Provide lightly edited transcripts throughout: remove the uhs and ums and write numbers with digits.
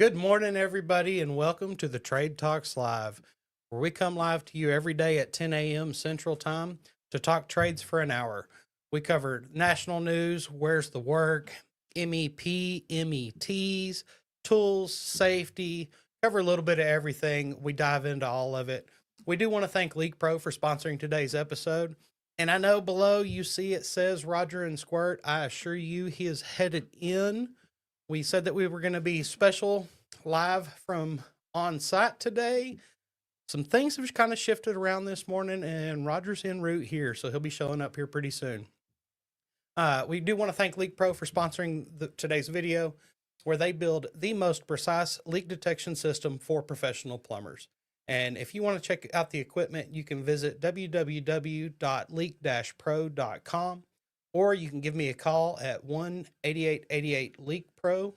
Good morning, everybody, and welcome to the Trade Talks Live, where we come live to you every day at 10 a.m. Central Time to talk trades for an hour. We cover national news, where's the work, MEP, METs, tools, safety, cover a little bit of everything. We dive into all of it. We do want to thank Leak Pro for sponsoring today's episode. And I know below you see it says Roger and Squirt. I assure you he is headed in. We said that we were going to be special live from on site today. Some things have kind of shifted around this morning, and Roger's en route here, so he'll be showing up here pretty soon. We do want to thank Leak Pro for sponsoring today's video, where they build the most precise leak detection system for professional plumbers. And if you want to check out the equipment, you can visit www.leak-pro.com, or you can give me a call at 1-8888-LEAK-PRO,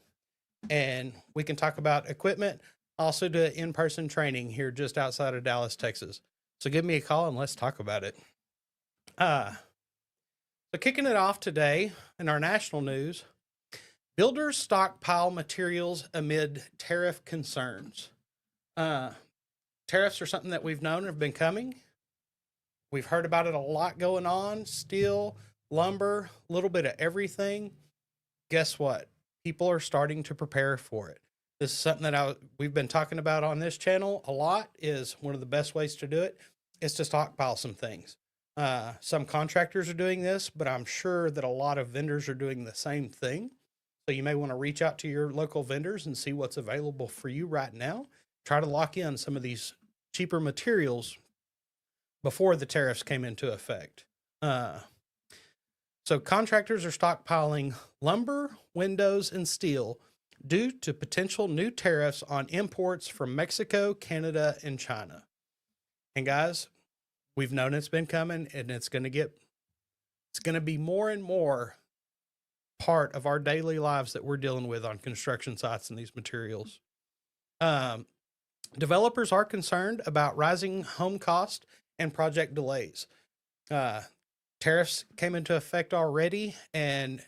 and we can talk about equipment. Also do in-person training here just outside of Dallas, Texas. So give me a call and let's talk about it. So kicking it off today in our national news, builders stockpile materials amid tariff concerns. Tariffs are something that we've known have been coming. We've heard about it a lot going on. Steel, lumber, a little bit of everything. Guess what? People are starting to prepare for it. This is something that we've been talking about on this channel a lot. Is one of the best ways to do it is to stockpile some things. Some contractors are doing this, but I'm sure that a lot of vendors are doing the same thing. So you may want to reach out to your local vendors and see what's available for you right now. Try to lock in some of these cheaper materials before the tariffs came into effect. So contractors are stockpiling lumber, windows, and steel due to potential new tariffs on imports from Mexico, Canada, and China. And guys, we've known it's been coming, and it's going to be more and more part of our daily lives that we're dealing with on construction sites and these materials. Developers are concerned about rising home cost and project delays. Tariffs came into effect already, and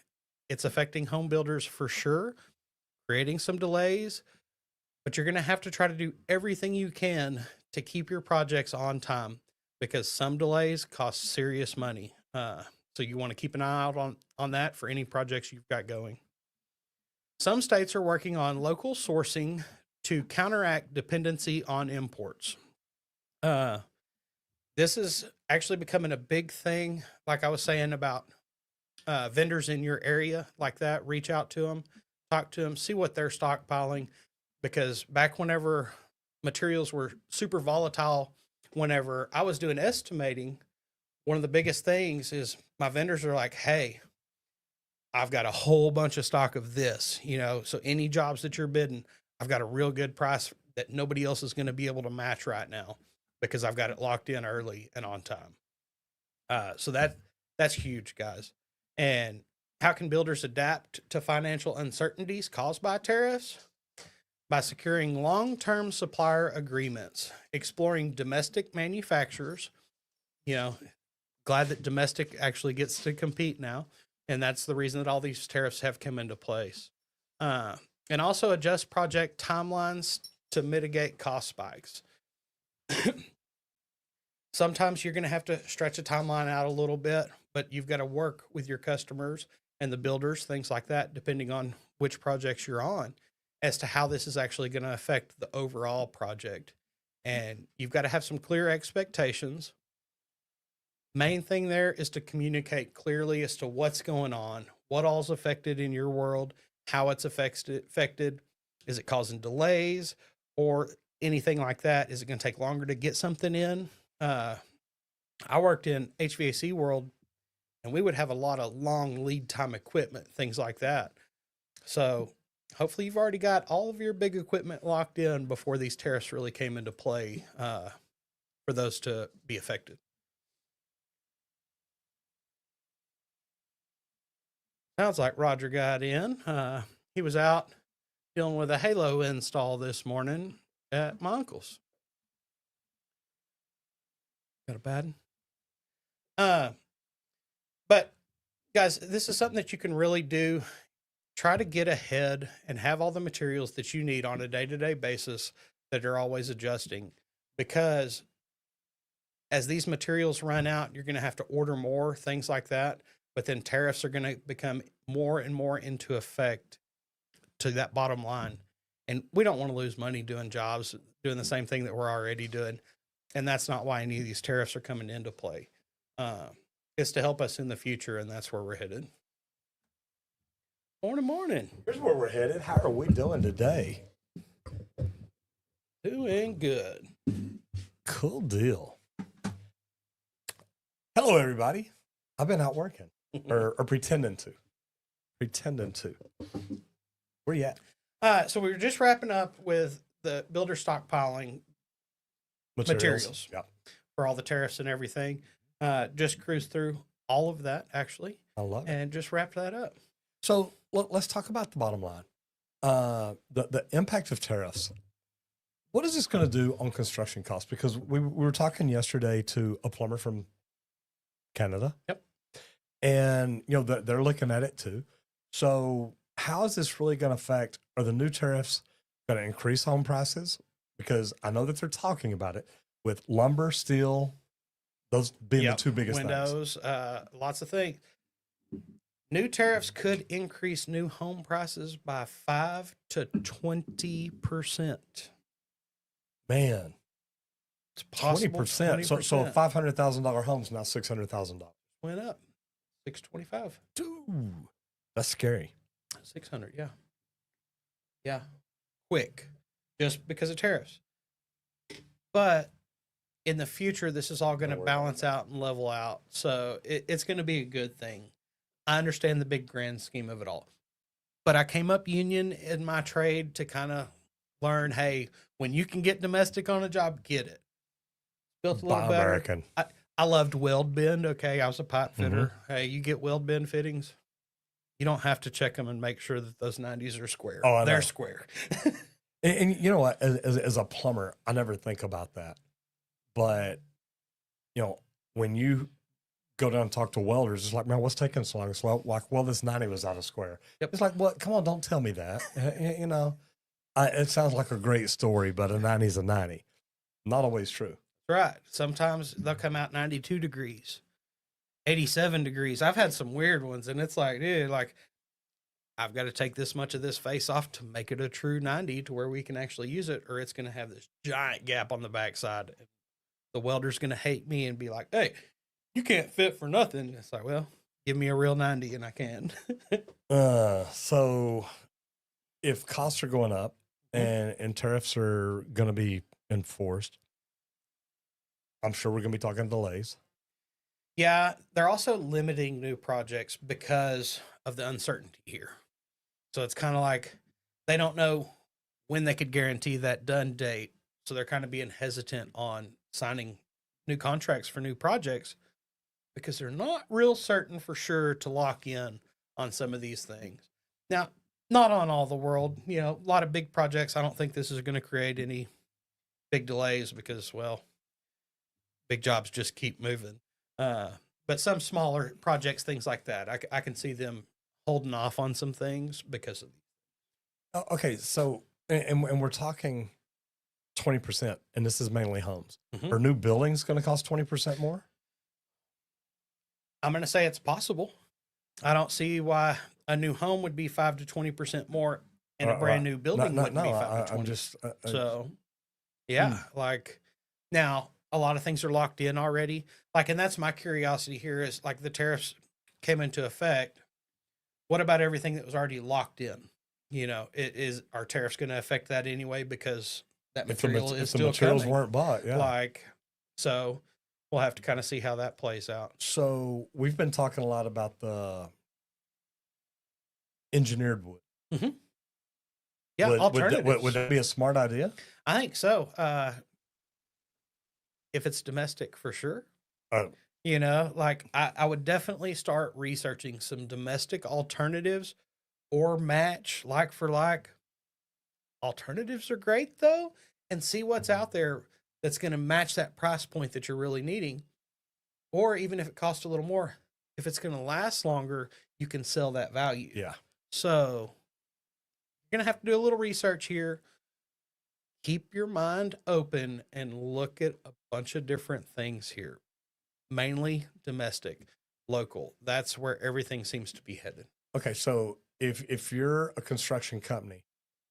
it's affecting home builders for sure, creating some delays, but you're going to have to try to do everything you can to keep your projects on time, because some delays cost serious money. So you want to keep an eye out on that for any projects you've got going. Some states are working on local sourcing to counteract dependency on imports. This is actually becoming a big thing. Like I was saying about vendors in your area like that, reach out to them, talk to them, see what they're stockpiling. Because back whenever materials were super volatile, whenever I was doing estimating, one of the biggest things is my vendors are like, hey, I've got a whole bunch of stock of this, so any jobs that you're bidding, I've got a real good price that nobody else is going to be able to match right now because I've got it locked in early and on time. So that's huge, guys. And how can builders adapt to financial uncertainties caused by tariffs? By securing long-term supplier agreements, exploring domestic manufacturers. Glad that domestic actually gets to compete now, and that's the reason that all these tariffs have come into place. And also adjust project timelines to mitigate cost spikes. Sometimes you're going to have to stretch a timeline out a little bit, but you've got to work with your customers and the builders, things like that, depending on which projects you're on, as to how this is actually going to affect the overall project. And you've got to have some clear expectations. Main thing there is to communicate clearly as to what's going on, what all's affected in your world, how it's affected. Is it causing delays or anything like that? Is it going to take longer to get something in? I worked in HVAC world, and we would have a lot of long lead time equipment, things like that. So hopefully you've already got all of your big equipment locked in before these tariffs really came into play, for those to be affected. Sounds like Roger got in. He was out dealing with a Halo install this morning at my uncle's. Got a bad one? But guys, this is something that you can really do try to get ahead and have all the materials that you need on a day-to-day basis that are always adjusting, because as these materials run out, you're going to have to order more, things like that. But then tariffs are going to become more and more into effect to that bottom line. And we don't want to lose money doing jobs, doing the same thing that we're already doing. And that's not why any of these tariffs are coming into play. It's to help us in the future, and that's where we're headed. Morning. Here's where we're headed. How are we doing today? Doing good. Cool deal. Hello, everybody. I've been out working or pretending to. Where you at? So we were just wrapping up with the builder stockpiling materials. Yeah. For all the tariffs and everything. Just cruised through all of that, actually. I love it. And just wrapped that up. So let's talk about the bottom line. The impact of tariffs. What is this going to do on construction costs? Because we were talking yesterday to a plumber from Canada. Yep. And, they're looking at it too. So how is this really going to affect, are the new tariffs going to increase home prices? Because I know that they're talking about it with lumber, steel, those being the two biggest windows, things. Lots of things. New tariffs could increase new home prices by 5 to 20%. Man, It's possible 20%. So a $500,000 home's now $600,000. Went up 625. Dude, that's scary. 600, yeah, quick, just because of tariffs. But in the future, this is all going to balance out and level out, so it's going to be a good thing. I understand the big grand scheme of it all, but I came up union in my trade to kind of learn, hey, when you can get domestic on a job, get it. Built a little Buy better. American. I loved weld bend. Okay, I was a pipe fitter. Hey, you get weld bend fittings, you don't have to check them and make sure that those 90s are square. Oh, I know. They're square. And you know what? As a plumber, I never think about that. But, when you go down and talk to welders, it's like, man, what's taking so long? It's well, this 90 was out of square. Yep. It's like, what? Come on, don't tell me that. It sounds like a great story, but a 90 is a 90. Not always true. Right. Sometimes they'll come out 92 degrees, 87 degrees. I've had some weird ones, and it's like, dude, I've got to take this much of this face off to make it a true 90 to where we can actually use it, or it's going to have this giant gap on the backside. The welder's going to hate me and be like, hey, you can't fit for nothing. It's like, well, give me a real 90 and I can. So if costs are going up and tariffs are going to be enforced, I'm sure we're going to be talking delays. Yeah, they're also limiting new projects because of the uncertainty here. So it's kind of like they don't know when they could guarantee that done date. So they're kind of being hesitant on signing new contracts for new projects because they're not real certain for sure to lock in on some of these things. Now, not on all the world, a lot of big projects. I don't think this is going to create any big delays because, well, big jobs just keep moving. But some smaller projects, things like that, I can see them holding off on some things because of. Okay, so and we're talking 20%, and this is mainly homes. Mhm. Are new buildings going to cost 20% more? I'm going to say it's possible. I don't see why a new home would be 5 to 20% more, and a brand new building wouldn't be 5 to 20. I'm just So, yeah, now a lot of things are locked in already. And that's my curiosity here is the tariffs came into effect. What about everything that was already locked in? Are tariffs going to affect that anyway because that material is still materials coming? weren't bought, yeah. So we'll have to kind of see how that plays out. So we've been talking a lot about the engineered wood. Mm-hmm. Yeah, alternatives. Would that be a smart idea? I think so. If it's domestic, for sure. Oh. I would definitely start researching some domestic alternatives or match like for like. Alternatives are great though, and see what's out there that's going to match that price point that you're really needing. Or even if it costs a little more, if it's going to last longer, you can sell that value. Yeah. So you're going to have to do a little research here. Keep your mind open and look at a bunch of different things here, mainly domestic, local. That's where everything seems to be headed. Okay, so if you're a construction company,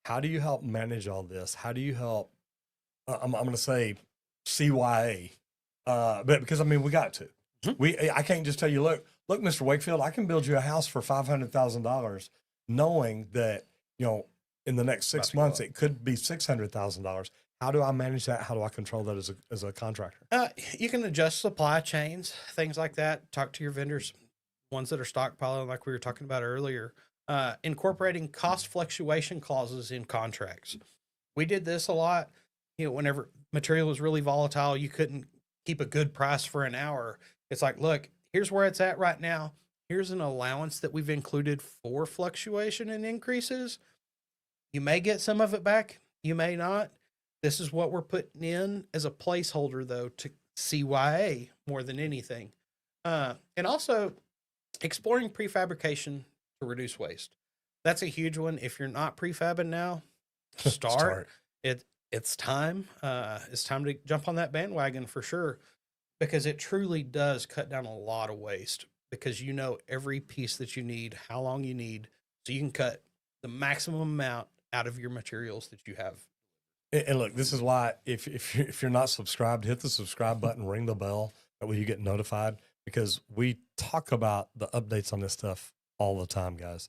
how do you help manage all this? How do you help? I'm going to say CYA, but because I mean we got to. I can't just tell you, look, Mr. Wakefield, I can build you a house for $500,000, knowing that in the next 6 months it could be $600,000. How do I manage that? How do I control that as a contractor? You can adjust supply chains, things like that. Talk to your vendors, ones that are stockpiling, like we were talking about earlier. Incorporating cost fluctuation clauses in contracts. We did this a lot. Whenever material was really volatile, you couldn't keep a good price for an hour. It's like, look, here's where it's at right now. Here's an allowance that we've included for fluctuation and increases. You may get some of it back. You may not. This is what we're putting in as a placeholder, though, to CYA more than anything. And also exploring prefabrication to reduce waste. That's a huge one. If you're not prefabbing now, start. It's time. It's time to jump on that bandwagon for sure, because it truly does cut down a lot of waste, because you know every piece that you need, how long you need, so you can cut the maximum amount out of your materials that you have. And look, this is why if you're not subscribed, hit the subscribe button, ring the bell. That way you get notified, because we talk about the updates on this stuff all the time, guys,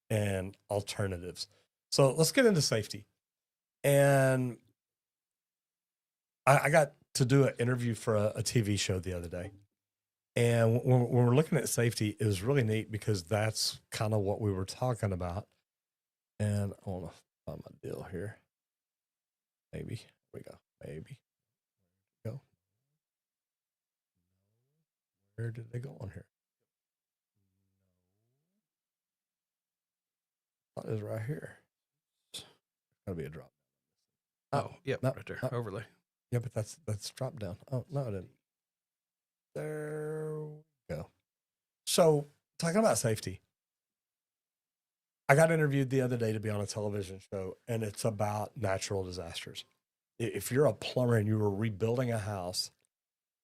and alternatives. So let's get into safety. And I got to do an interview for a TV show the other day. And when we're looking at safety, it was really neat, because that's kind of what we were talking about. And I want to find my deal here. Maybe. Here we go. Maybe. Go. Where did they go on here? That is right here. Gotta be a drop. Oh, yep, no, right there, no. overlay. Yeah, but that's drop down. Oh, no, it didn't. There we go. So, talking about safety, I got interviewed the other day to be on a television show, and it's about natural disasters. If you're a plumber and you were rebuilding a house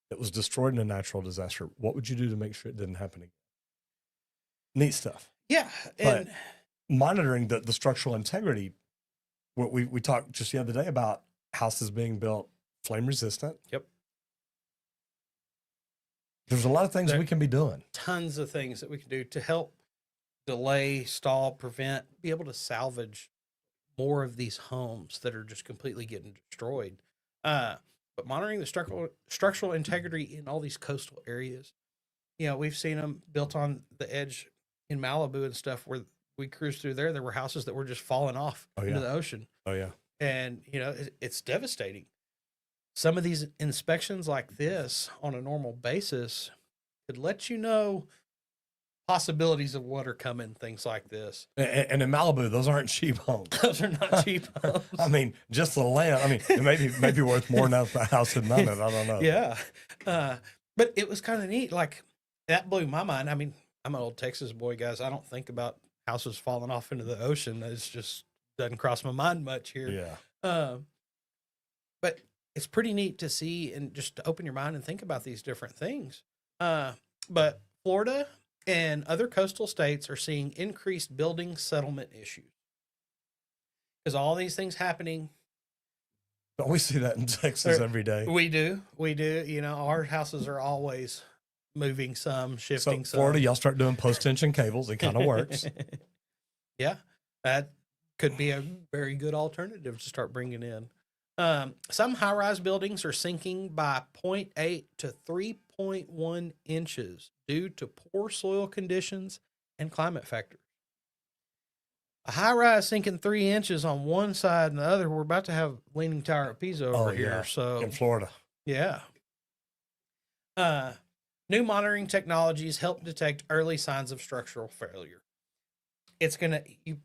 that was destroyed in a natural disaster, what would you do to make sure it didn't happen again? Neat stuff. Yeah, But monitoring the structural integrity, we talked just the other day about houses being built flame resistant. Yep. There's a lot of things we can be doing. Tons of things that we can do to help delay, stall, prevent, be able to salvage more of these homes that are just completely getting destroyed. But monitoring the structural integrity in all these coastal areas. We've seen them built on the edge in Malibu and stuff, where we cruised through there. There were houses that were just falling off into the ocean. Oh, yeah. And, it's devastating. Some of these inspections like this on a normal basis could let you know possibilities of what are coming, things like this. And in Malibu, those aren't cheap homes. Those are not cheap homes. I mean, just the land. I mean, it may be worth more than the house had none of it. I don't know. Yeah. But it was kind of neat. Like, that blew my mind. I mean, I'm an old Texas boy, guys. I don't think about houses falling off into the ocean. It's just doesn't cross my mind much here. Yeah. But it's pretty neat to see and just to open your mind and think about these different things. But Florida and other coastal states are seeing increased building settlement issues, because all these things happening. Don't we see that in Texas every day? We do. Our houses are always moving some, shifting some. Florida, y'all start doing post-tension cables. It kind of works. Yeah, that could be a very good alternative to start bringing in. Some high-rise buildings are sinking by 0.8 to 3.1 inches due to poor soil conditions and climate factors. A high-rise sinking 3 inches on one side and the other. We're about to have Leaning Tower of Pisa over here. Yeah. So In Florida. Yeah. New monitoring technologies help detect early signs of structural failure. You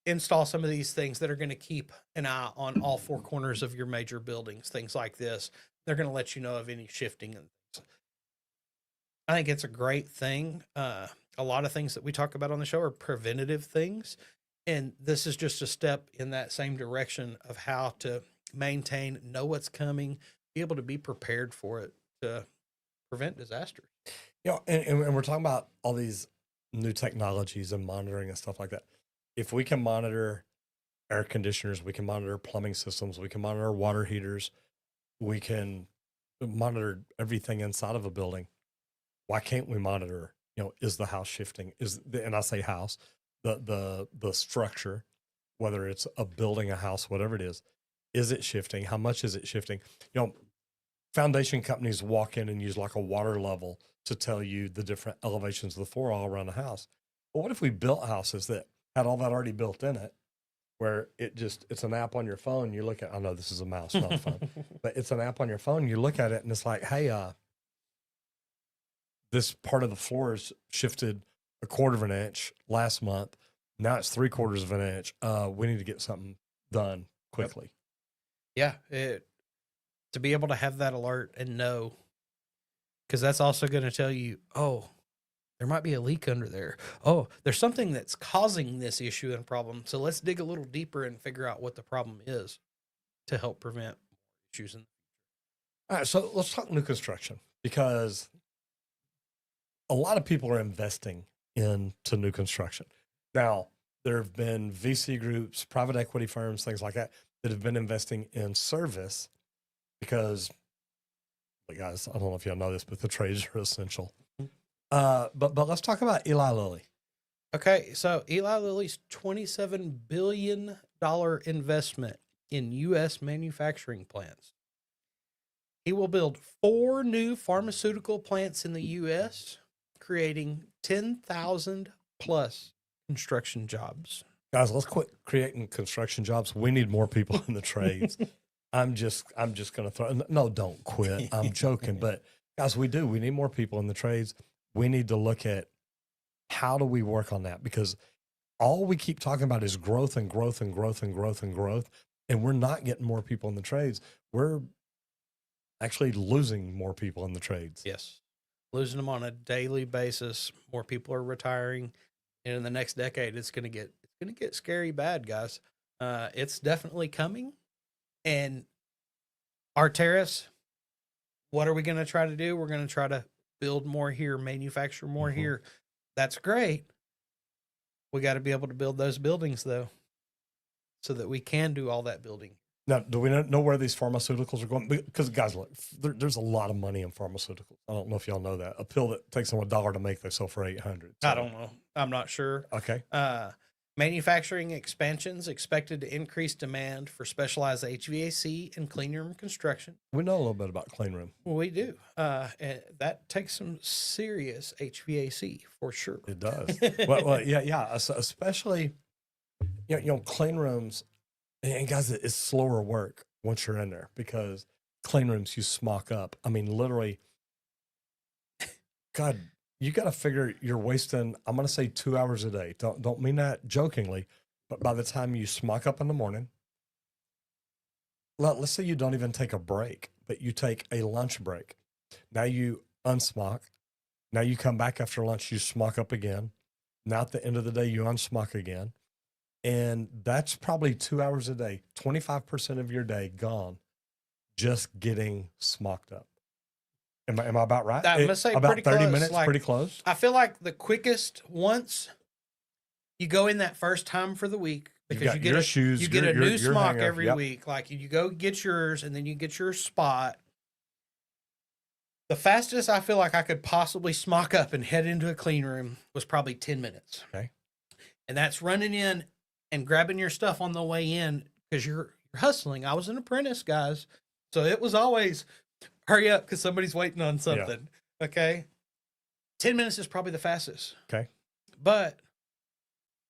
install some of these things that are going to keep an eye on all four corners of your major buildings, things like this. They're going to let you know of any shifting. And I think it's a great thing. A a lot of things that we talk about on the show are preventative things. And this is just a step in that same direction of how to maintain, know what's coming, be able to be prepared for it to prevent disasters. And we're talking about all these new technologies and monitoring and stuff like that. If we can monitor air conditioners, we can monitor plumbing systems, we can monitor water heaters, we can monitor everything inside of a building. Why can't we monitor, is the house shifting? And I say house, the structure, whether it's a building, a house, whatever it is it shifting? How much is it shifting? Foundation companies walk in and use like a water level to tell you the different elevations of the floor all around the house. But what if we built houses that had all that already built in it, where it's an app on your phone, you look at, I know this is a mouse, not a phone, but it's an app on your phone, you look at it and it's like, hey, this part of the floor is shifted 1/4 of an inch last month. Now it's 3/4 of an inch. We need to get something done quickly. Yeah. To be able to have that alert and know, because that's also going to tell you, oh, there might be a leak under there. Oh, there's something that's causing this issue and problem. So let's dig a little deeper and figure out what the problem is to help prevent issues. All right, so let's talk new construction, because a lot of people are investing into new construction. Now, there have been VC groups, private equity firms, things like that have been investing in service because, guys, I don't know if y'all know this, but the trades are essential. But let's talk about Eli Lilly. Okay, so Eli Lilly's $27 billion investment in U.S. manufacturing plants. He will build 4 new pharmaceutical plants in the U.S., creating 10,000 plus construction jobs. Guys, let's quit creating construction jobs. We need more people in the trades. I'm just going to throw, no, don't quit. I'm joking. But guys, we need more people in the trades. We need to look at how do we work on that, because all we keep talking about is growth and growth and growth and growth and growth. And we're not getting more people in the trades. We're actually losing more people in the trades. Yes. Losing them on a daily basis. More people are retiring. And in the next decade, it's going to get scary bad, guys. It's definitely coming. And our tariffs, what are we going to try to do? We're going to try to build more here, manufacture more here. That's great. We got to be able to build those buildings, though, so that we can do all that building. Now, do we know where these pharmaceuticals are going? Because, guys, look, there's a lot of money in pharmaceuticals. I don't know if y'all know that. A pill that takes them $1 to make, they sell for $800. So. I don't know. I'm not sure. Okay. Manufacturing expansions expected to increase demand for specialized HVAC and clean room construction. We know a little bit about clean room. We do. And that takes some serious HVAC for sure. It does. well, yeah. Especially, clean rooms. And guys, it's slower work once you're in there, because clean rooms, you smock up. I mean, literally, God, you got to figure you're wasting, I'm going to say 2 hours a day. Don't mean that jokingly, but by the time you smock up in the morning, let's say you don't even take a break, but you take a lunch break. Now you unsmock. Now you come back after lunch, you smock up again. Now at the end of the day, you unsmock again. And that's probably 2 hours a day, 25% of your day gone just getting smocked up. Am I about right? I'm going to say about pretty 30 close. minutes, Like, pretty close. I feel like the quickest, once you go in that first time for the week, because you get your a shoes, you get a new smock hanger. every Yep. week. Like you go get yours, and then you get your spot. The fastest I feel like I could possibly smock up and head into a clean room was probably 10 minutes. Okay. And that's running in and grabbing your stuff on the way in, because you're hustling. I was an apprentice, guys. So it was always hurry up because somebody's waiting on something. Yeah. Okay. 10 minutes is probably the fastest. Okay. But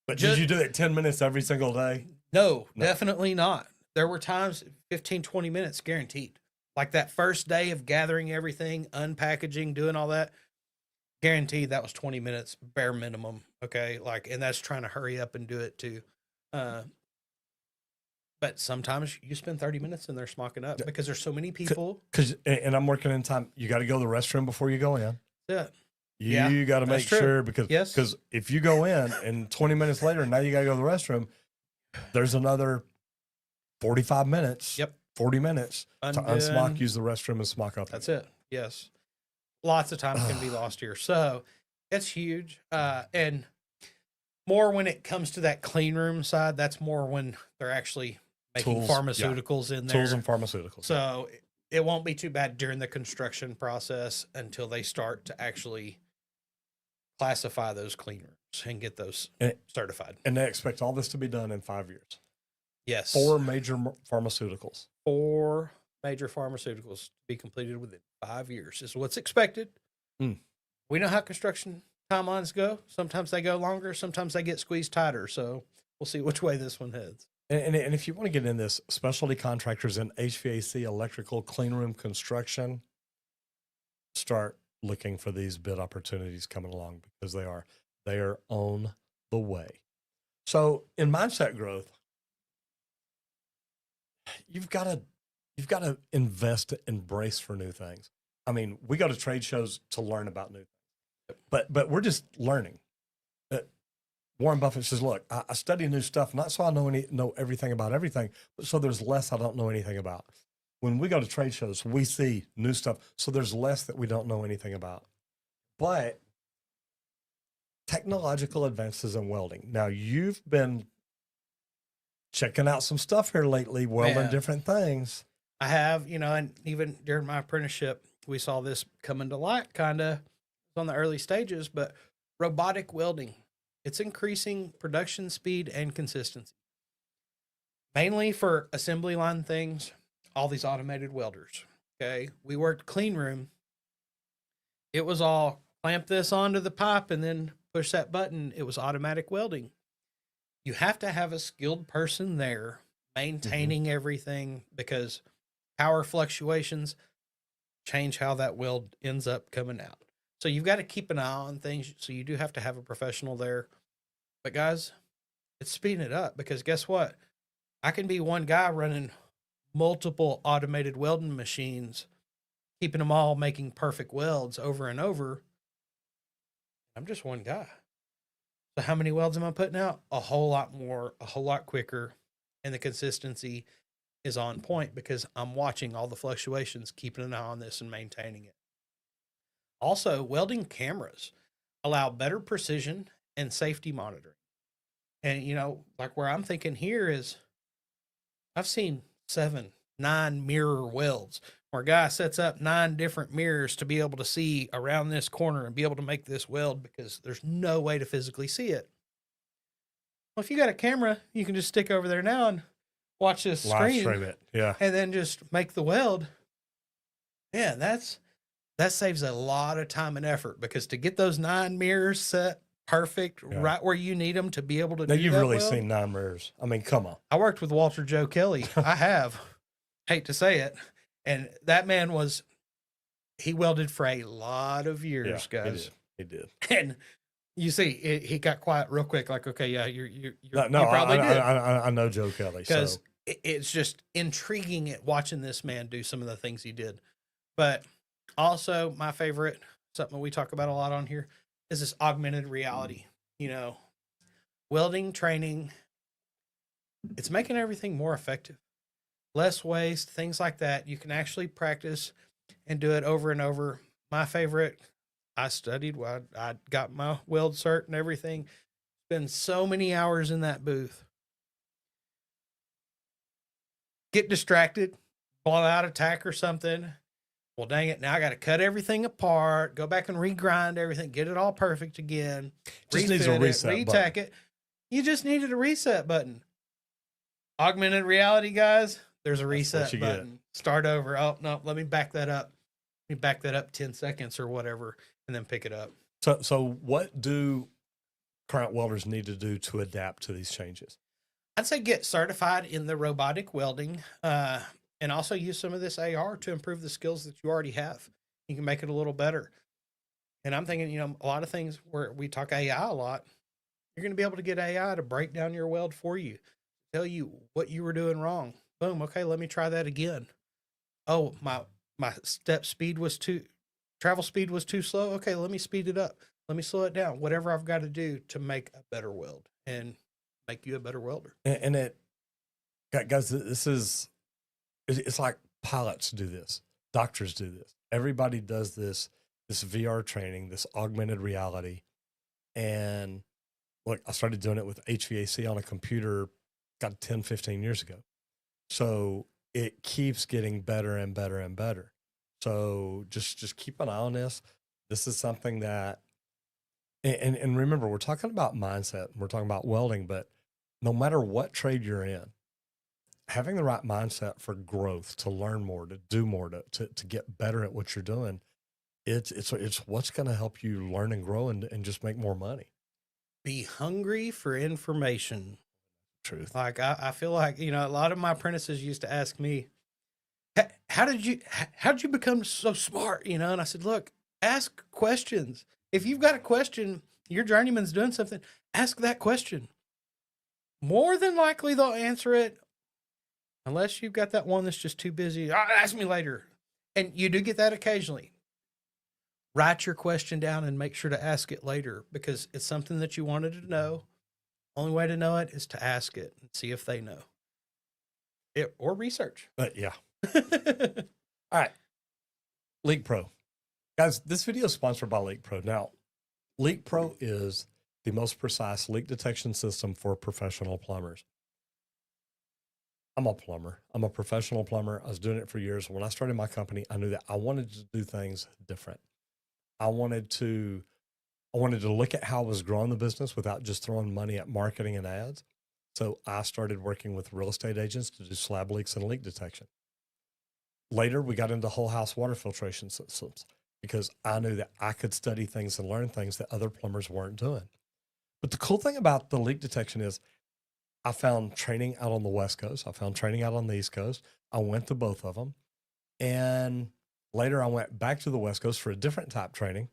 did you do it 10 minutes every single day? No, definitely not. There were times 15, 20 minutes guaranteed. Like that first day of gathering everything, unpackaging, doing all that, guaranteed that was 20 minutes bare minimum. Okay. And that's trying to hurry up and do it too. But sometimes you spend 30 minutes in there smocking up because there's so many people. And I'm working in time. You got to go to the restroom before you go in. Yeah. Yeah, You got to that's make true. sure because Yes. because if you go in and 20 minutes later, now you got to go to the restroom, there's another 45 minutes, Yep. 40 minutes to Undone. unsmock, use the restroom, and smock up. That's it. Yes. Lots of time can be lost here. So it's huge. And more when it comes to that clean room side, that's more when they're actually making Tools, yeah. pharmaceuticals in there. Tools and pharmaceuticals. So it won't be too bad during the construction process until they start to actually classify those clean rooms and get those certified. And they expect all this to be done in 5 years. Yes. 4 major pharmaceuticals. 4 major pharmaceuticals to be completed within 5 years is what's expected. Mm. We know how construction timelines go. Sometimes they go longer, sometimes they get squeezed tighter. So we'll see which way this one heads. And if you want to get in this, specialty contractors in HVAC, electrical, clean room construction, start looking for these bid opportunities coming along because they are on the way. So in mindset growth, you've got to invest and brace for new things. I mean, we go to trade shows to learn about new things, but we're just learning. Warren Buffett says, "Look, I study new stuff, not so I know everything about everything, but so there's less I don't know anything about." When we go to trade shows, we see new stuff, so there's less that we don't know anything about. But technological advances in welding. Now, you've been checking out some stuff here lately, welding different things. I have, and even during my apprenticeship, we saw this coming to light kind of on the early stages, but robotic welding, it's increasing production speed and consistency. Mainly for assembly line things, all these automated welders. Okay. We worked clean room. It was all clamp this onto the pipe and then push that button. It was automatic welding. You have to have a skilled person there maintaining everything because power fluctuations change how that weld ends up coming out. So you've got to keep an eye on things. So you do have to have a professional there. But guys, it's speeding it up because guess what? I can be one guy running multiple automated welding machines, keeping them all making perfect welds over and over. I'm just one guy. So how many welds am I putting out? A whole lot more, a whole lot quicker. And the consistency is on point because I'm watching all the fluctuations, keeping an eye on this and maintaining it. Also, welding cameras allow better precision and safety monitoring. And, like where I'm thinking here is I've seen 7, 9 mirror welds where a guy sets up 9 different mirrors to be able to see around this corner and be able to make this weld because there's no way to physically see it. Well, if you got a camera, you can just stick over there now and watch this Live screen stream it. Yeah. and then just make the weld. Yeah, that saves a lot of time and effort because to get those 9 mirrors set perfect right where you need them to be able to now do you've that really weld. seen 9 mirrors. I mean, come on. I worked with Walter Joe Kelly. I have. Hate to say it. And that man he welded for a lot of years, guys. He did. And you see, he got quiet real quick. Like, okay, yeah, you No, probably did. I know Joe Kelly. Because it's just intriguing at watching this man do some of the things he did. But also, my favorite, something we talk about a lot on here, is this augmented reality. Welding training, it's making everything more effective. Less waste, things like that. You can actually practice and do it over and over. My favorite, I studied, I got my weld cert and everything. Spend so many hours in that booth. Get distracted, blow out a tack or something. Well, dang it. Now I got to cut everything apart, go back and regrind everything, get it all perfect again. Just needs a reset retack it. You just needed a reset button. Augmented reality, guys, there's a reset button. Start over. Oh, no, let me back that up. Let me back that up 10 seconds or whatever, and then pick it up. So what do current welders need to do to adapt to these changes? I'd say get certified in the robotic welding, and also use some of this AR to improve the skills that you already have. You can make it a little better. And I'm thinking, a lot of things where we talk AI a lot, you're going to be able to get AI to break down your weld for you, tell you what you were doing wrong. Boom. Okay, let me try that again. Oh, my step speed was too travel speed was too slow. Okay, let me speed it up. Let me slow it down. Whatever I've got to do to make a better weld and make you a better welder. And it, guys, this is, it's like pilots do this, doctors do this, everybody does this VR training, this augmented reality. And look, I started doing it with HVAC on a computer, got 10, 15 years ago. So it keeps getting better and better and better. So just keep an eye on this. This is something that, and remember, we're talking about mindset, we're talking about welding, but no matter what trade you're in, having the right mindset for growth, to learn more, to do more, to get better at what you're doing, it's what's going to help you learn and grow and just make more money. Be hungry for information. Truth. Like I feel like, you know, a lot of my apprentices used to ask me, how did you become so smart? You know, and I said, look, ask questions. If you've got a question, your journeyman's doing something, ask that question. More than likely they'll answer it, unless you've got that one that's just too busy. Ask me later. And you do get that occasionally. Write your question down and make sure to ask it later, because it's something that you wanted to know. Only way to know it is to ask it and see if they know it, or research. Yeah. All right. Leak Pro. Guys, this video is sponsored by Leak Pro. Now, Leak Pro is the most precise leak detection system for professional plumbers. I'm a plumber. I'm a professional plumber. I was doing it for years. When I started my company, I knew that I wanted to do things different. I wanted to look at how I was growing the business without just throwing money at marketing and ads. So I started working with real estate agents to do slab leaks and leak detection. Later, we got into whole house water filtration systems because I knew that I could study things and learn things that other plumbers weren't doing. But the cool thing about the leak detection is I found training out on the West Coast. I found training out on the East Coast. I went to both of them. And later I went back to the West Coast for a different type training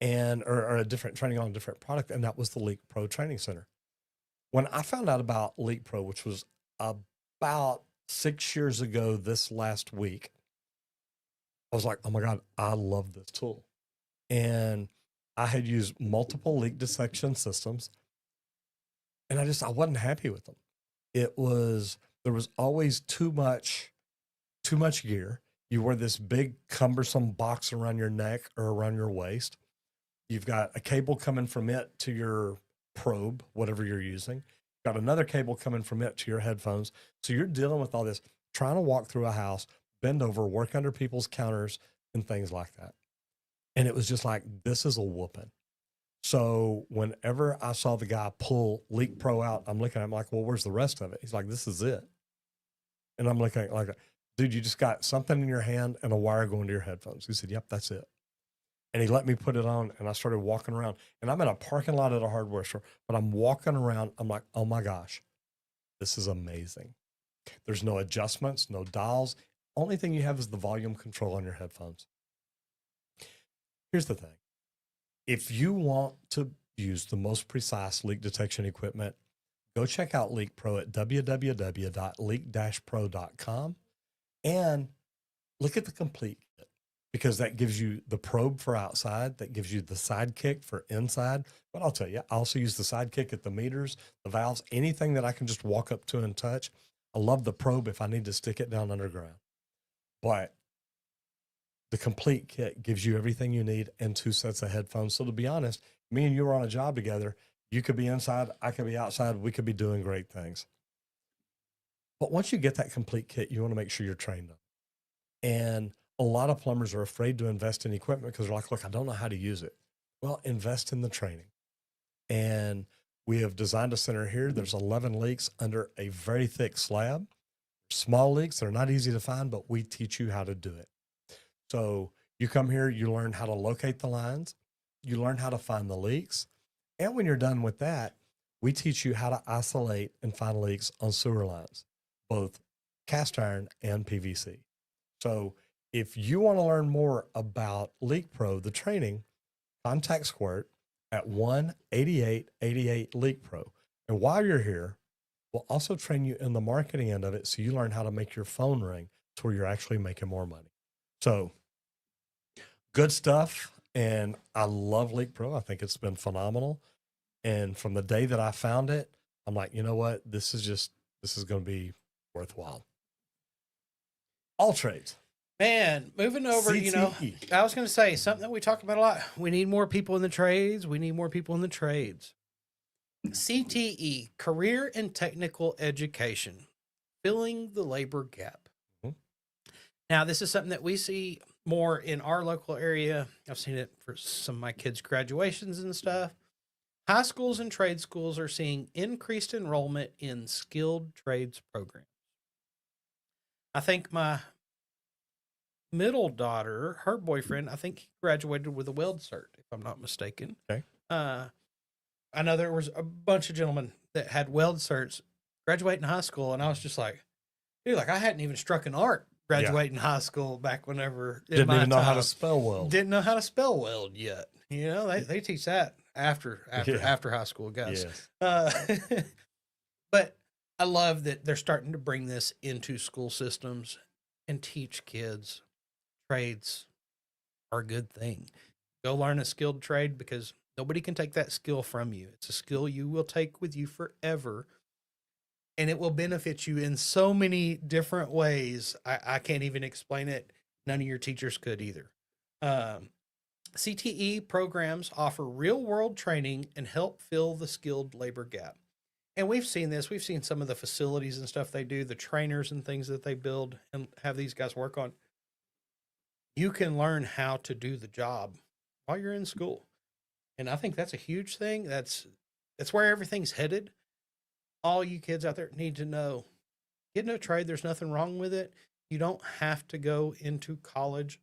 or a different training on a different product. And that was the Leak Pro Training Center. When I found out about Leak Pro, which was about 6 years ago this last week, I was like, oh my God, I love this tool. And I had used multiple leak detection systems, and I wasn't happy with them. There was always too much gear. You wear this big cumbersome box around your neck or around your waist. You've got a cable coming from it to your probe, whatever you're using. Got another cable coming from it to your headphones. So you're dealing with all this, trying to walk through a house, bend over, work under people's counters and things like that. And it was just like, this is a whooping. So whenever I saw the guy pull Leak Pro out, I'm looking at him like, well, where's the rest of it? He's like, this is it. And I'm looking at like, dude, you just got something in your hand and a wire going to your headphones. He said, yep, that's it. And he let me put it on, and I started walking around, and I'm in a parking lot at a hardware store, but I'm walking around. I'm like, oh my gosh, this is amazing. There's no adjustments, no dials. Only thing you have is the volume control on your headphones. Here's the thing. If you want to use the most precise leak detection equipment, go check out Leak Pro at www.leak-pro.com and look at the complete kit, because that gives you the probe for outside, that gives you the sidekick for inside. But I'll tell you, I also use the sidekick at the meters, the valves, anything that I can just walk up to and touch. I love the probe if I need to stick it down underground. But the complete kit gives you everything you need and 2 sets of headphones. So to be honest, me and you were on a job together. You could be inside, I could be outside. We could be doing great things. But once you get that complete kit, you want to make sure you're trained on it. And a lot of plumbers are afraid to invest in equipment because they're like, look, I don't know how to use it. Well, invest in the training. And we have designed a center here. There's 11 leaks under a very thick slab. Small leaks, they're not easy to find, but we teach you how to do it. So you come here, you learn how to locate the lines, you learn how to find the leaks. And when you're done with that, we teach you how to isolate and find leaks on sewer lines, both cast iron and PVC. So if you want to learn more about Leak Pro, the training, contact Squirt at 1-8888-LEAK PRO. And while you're here, we'll also train you in the marketing end of it, so you learn how to make your phone ring to where you're actually making more money. So good stuff. And I love Leak Pro. I think it's been phenomenal. And from the day that I found it, I'm like, you know what? This is going to be worthwhile. All trades. Man, moving over, CTE. I was going to say something that we talk about a lot. We need more people in the trades. We need more people in the trades. CTE, Career and Technical Education, filling the labor gap. Mhm. Now, this is something that we see more in our local area. I've seen it for some of my kids' graduations and stuff. High schools and trade schools are seeing increased enrollment in skilled trades programs. I think my middle daughter, her boyfriend, I think he graduated with a weld cert, if I'm not mistaken. Okay. I know there was a bunch of gentlemen that had weld certs graduating high school, and I was just like, dude, like I hadn't even struck an art graduating high school back whenever. Didn't even know how to spell weld. Didn't know how to spell weld yet. You know, they teach that after high school, guys. Yes. But I love that they're starting to bring this into school systems and teach kids trades are a good thing. Go learn a skilled trade because nobody can take that skill from you. It's a skill you will take with you forever, and it will benefit you in so many different ways. I can't even explain it. None of your teachers could either. CTE programs offer real-world training and help fill the skilled labor gap. And we've seen this. We've seen some of the facilities and stuff they do, the trainers and things that they build and have these guys work on. You can learn how to do the job while you're in school. And I think that's a huge thing. That's where everything's headed. All you kids out there need to know, get into a trade. There's nothing wrong with it. You don't have to go into college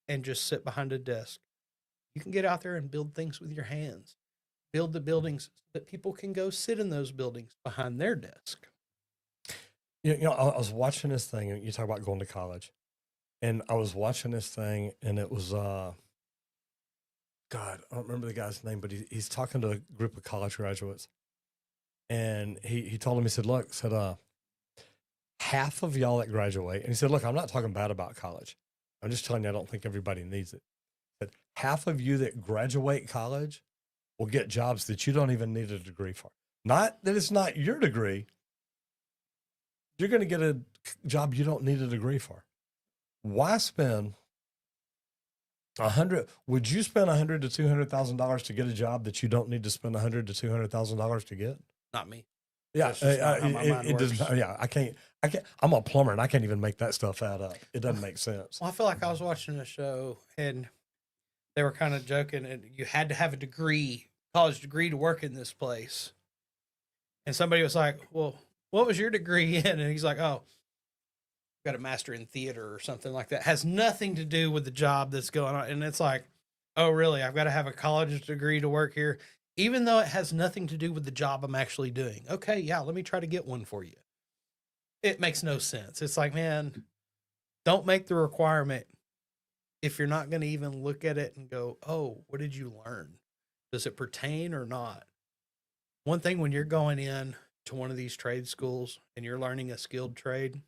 and just sit behind a desk. You can get out there and build things with your hands. Build the buildings so that people can go sit in those buildings behind their desk. I was watching this thing, and you talk about going to college. And I was watching this thing, and it was, God, I don't remember the guy's name, but he's talking to a group of college graduates. And he told him, he said, look, half of y'all that graduate, and he said, look, I'm not talking bad about college. I'm just telling you, I don't think everybody needs it. But half of you that graduate college will get jobs that you don't even need a degree for. Not that it's not your degree. You're going to get a job you don't need a degree for. Why spend would you spend $100,000 to $200,000 to get a job that you don't need to spend $100,000 to $200,000 to get? Not me. Yeah, That's just not how my mind it does works. not. Yeah, I can't. I'm a plumber, and I can't even make that stuff add up. It doesn't make sense. Well, I feel like I was watching a show and they were kind of joking, and you had to have a degree, college degree, to work in this place. And somebody was like, well, what was your degree in? And he's like, oh, got a master in theater or something like that. Has nothing to do with the job that's going on. And it's like, oh, really? I've got to have a college degree to work here, even though it has nothing to do with the job I'm actually doing. Okay, yeah, let me try to get one for you. It makes no sense. It's like, man, don't make the requirement if you're not going to even look at it and go, oh, what did you learn? Does it pertain or not? One thing when you're going in to one of these trade schools and you're learning a skilled trade,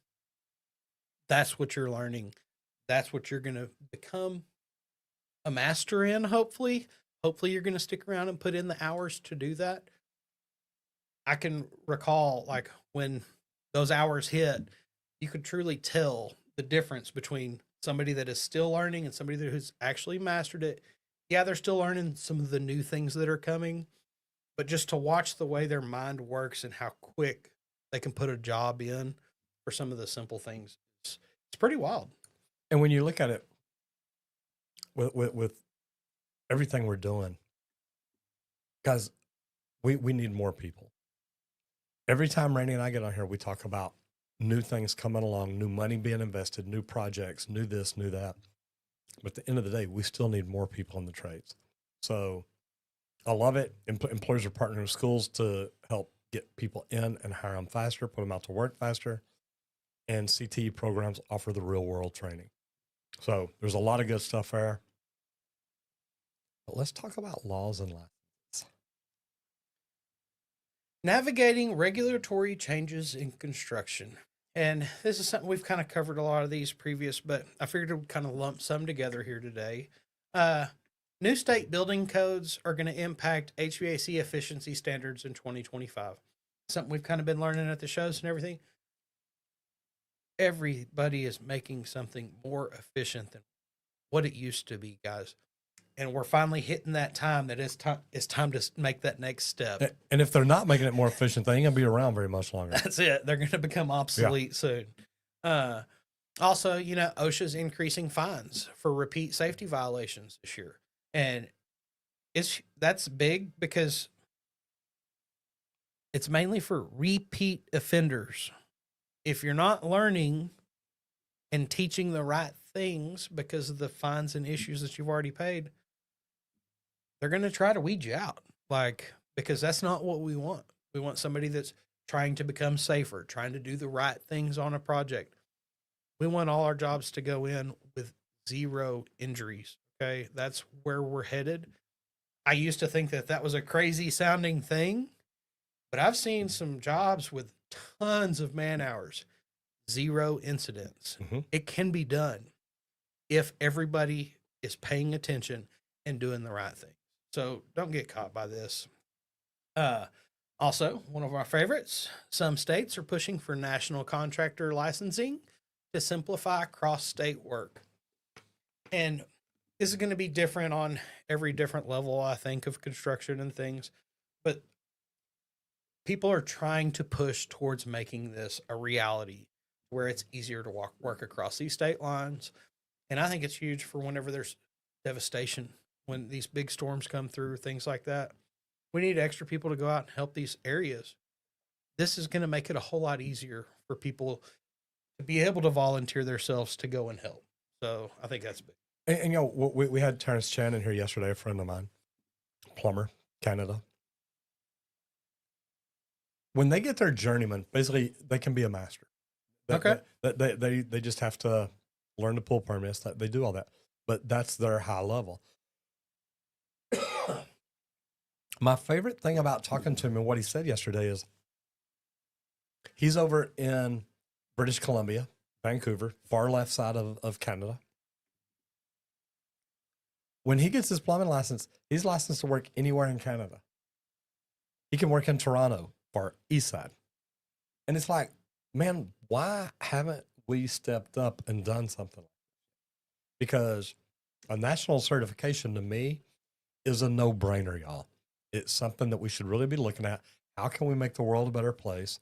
that's what you're learning. That's what you're going to become a master in, hopefully. Hopefully you're going to stick around and put in the hours to do that. I can recall, like, when those hours hit, you could truly tell the difference between somebody that is still learning and somebody who's actually mastered it. Yeah, they're still learning some of the new things that are coming, but just to watch the way their mind works and how quick they can put a job in for some of the simple things, it's pretty wild. And when you look at it with everything we're doing, guys, we need more people. Every time Randy and I get on here, we talk about new things coming along, new money being invested, new projects, new this, new that. But at the end of the day, we still need more people in the trades. So I love it. Employers are partnering with schools to help get people in and hire them faster, put them out to work faster. And CTE programs offer the real world training. So there's a lot of good stuff there. But let's talk about laws and licenses. Navigating regulatory changes in construction. And this is something we've kind of covered a lot of these previous, but I figured we'd kind of lump some together here today. Uh, New state building codes are going to impact HVAC efficiency standards in 2025. Something we've kind of been learning at the shows and everything. Everybody is making something more efficient than what it used to be, guys. And we're finally hitting that time that it's time to make that next step. And if they're not making it more efficient, they ain't gonna be around very much longer. That's it. They're going to become obsolete soon. Also, OSHA's increasing fines for repeat safety violations this year, and that's big because it's mainly for repeat offenders. If you're not learning and teaching the right things because of the fines and issues that you've already paid, they're going to try to weed you out, because that's not what we want. We want somebody that's trying to become safer, trying to do the right things on a project. We want all our jobs to go in with 0 injuries. Okay. That's where we're headed. I used to think that was a crazy sounding thing, but I've seen some jobs with tons of man hours, 0 incidents. Mm-hmm. It can be done if everybody is paying attention and doing the right thing. So don't get caught by this. Also, one of our favorites, some states are pushing for national contractor licensing to simplify cross-state work. And this is going to be different on every different level, I think, of construction and things. But people are trying to push towards making this a reality where it's easier to work across these state lines. And I think it's huge for whenever there's devastation, when these big storms come through, things like that. We need extra people to go out and help these areas. This is going to make it a whole lot easier for people to be able to volunteer themselves to go and help. So I think that's big. And we had Terrence Chan in here yesterday, a friend of mine, plumber, Canada. When they get their journeyman, basically they can be a master. Okay. They just have to learn to pull permits. They do all that, but that's their high level. My favorite thing about talking to him and what he said yesterday is he's over in British Columbia, Vancouver, far left side of Canada. When he gets his plumbing license, he's licensed to work anywhere in Canada. He can work in Toronto, far east side. And it's like, man, why haven't we stepped up and done something like that? Because a national certification to me is a no-brainer, y'all. It's something that we should really be looking at. How can we make the world a better place?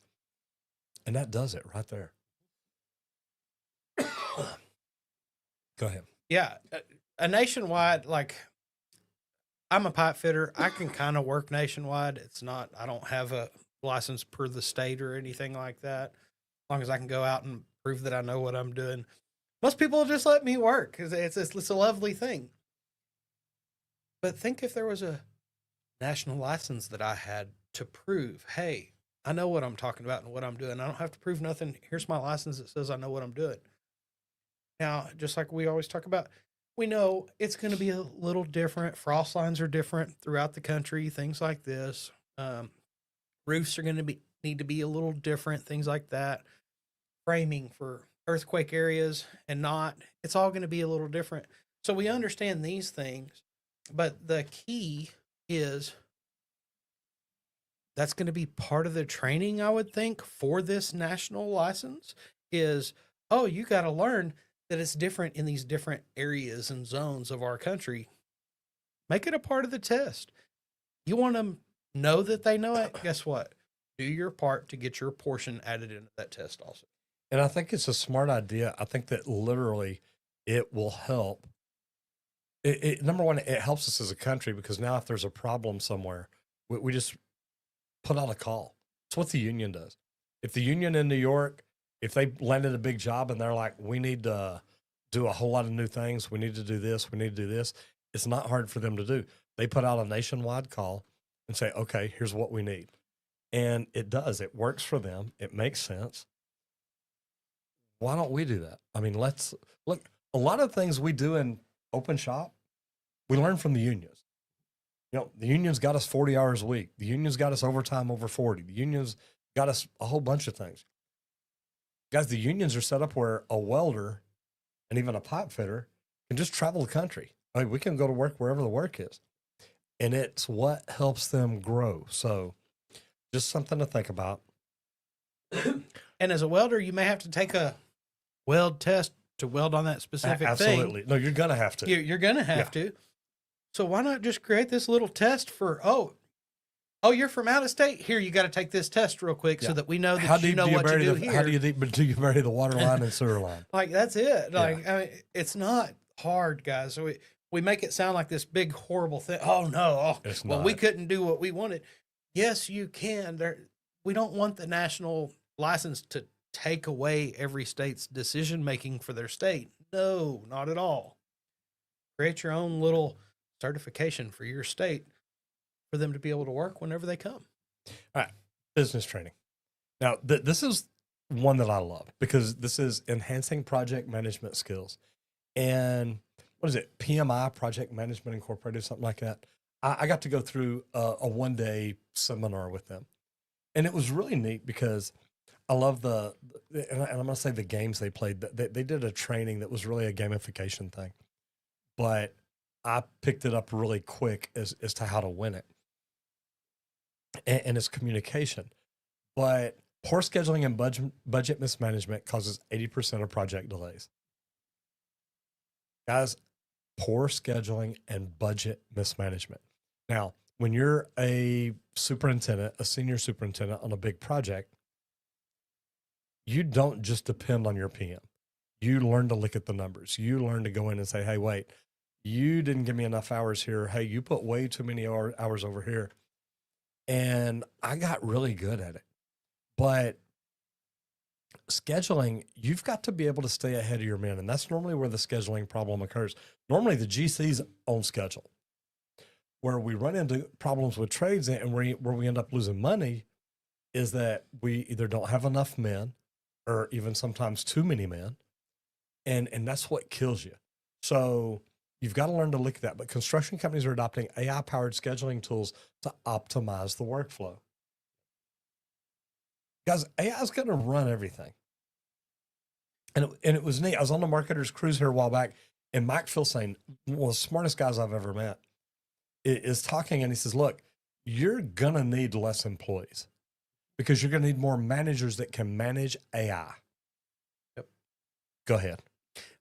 And that does it right there. Go ahead. Yeah. A nationwide, I'm a pipe fitter. I can kind of work nationwide. I don't have a license per the state or anything like that. As long as I can go out and prove that I know what I'm doing. Most people just let me work because it's a lovely thing. But think if there was a national license that I had to prove, hey, I know what I'm talking about and what I'm doing. I don't have to prove nothing. Here's my license that says I know what I'm doing. Now, just like we always talk about, we know it's going to be a little different. Frost lines are different throughout the country, things like this. Roofs are going to need to be a little different, things like that. Framing for earthquake areas and not, it's all going to be a little different. So we understand these things, but the key is that's going to be part of the training, I would think, for this national license is, you got to learn that it's different in these different areas and zones of our country. Make it a part of the test. You want to know that they know it? Guess what? Do your part to get your portion added into that test also. And I think it's a smart idea. I think that literally it will help. Number one, it helps us as a country because now if there's a problem somewhere, we just put out a call. It's what the union does. If the union in New York, if they landed a big job and they're like, we need to do a whole lot of new things, we need to do this, we need to do this, it's not hard for them to do. They put out a nationwide call and say, okay, here's what we need. And it does. It works for them. It makes sense. Why don't we do that? I mean, let's look. A lot of things we do in open shop, we learn from the unions. The unions got us 40 hours a week. The unions got us overtime over 40. The unions got us a whole bunch of things. Guys, the unions are set up where a welder and even a pipe fitter can just travel the country. I mean, we can go to work wherever the work is. And it's what helps them grow. So just something to think about. And as a welder, you may have to take a weld test to weld on that specific thing. Absolutely. No, you're going to have to. You're going to have to. So why not just create this little test for, oh, you're from out of state. Here, you got to take this test real quick so that we know that you know what to do here. How deep do you bury the water line and sewer line? Like, that's it. Like, I mean, it's not hard, guys. So we make it sound like this big, horrible thing. Oh, no. It's well, not. we couldn't do what we wanted. Yes, you can. We don't want the national license to take away every state's decision-making for their state. No, not at all. Create your own little certification for your state for them to be able to work whenever they come. All right. Business training. Now, this is one that I love because this is enhancing project management skills. And what is it? PMI, Project Management Incorporated, something like that. I got to go through a one-day seminar with them. And it was really neat because I love and I'm going to say the games they played. They did a training that was really a gamification thing. But I picked it up really quick as to how to win it. And it's communication. But poor scheduling and budget mismanagement causes 80% of project delays. Guys, poor scheduling and budget mismanagement. Now, when you're a superintendent, a senior superintendent on a big project, you don't just depend on your PM. You learn to look at the numbers. You learn to go in and say, hey, wait, you didn't give me enough hours here. Hey, you put way too many hours over here. And I got really good at it. But scheduling, you've got to be able to stay ahead of your men. And that's normally where the scheduling problem occurs. Normally the GC's on schedule. Where we run into problems with trades and where we end up losing money is that we either don't have enough men or even sometimes too many men. And that's what kills you. So you've got to learn to look at that. But construction companies are adopting AI-powered scheduling tools to optimize the workflow. Guys, AI is going to run everything. And it was neat. I was on the Marketers Cruise here a while back, and Mike Filsaime, one of the smartest guys I've ever met, is talking, and he says, look, you're going to need less employees because you're going to need more managers that can manage AI. Yep. Go ahead.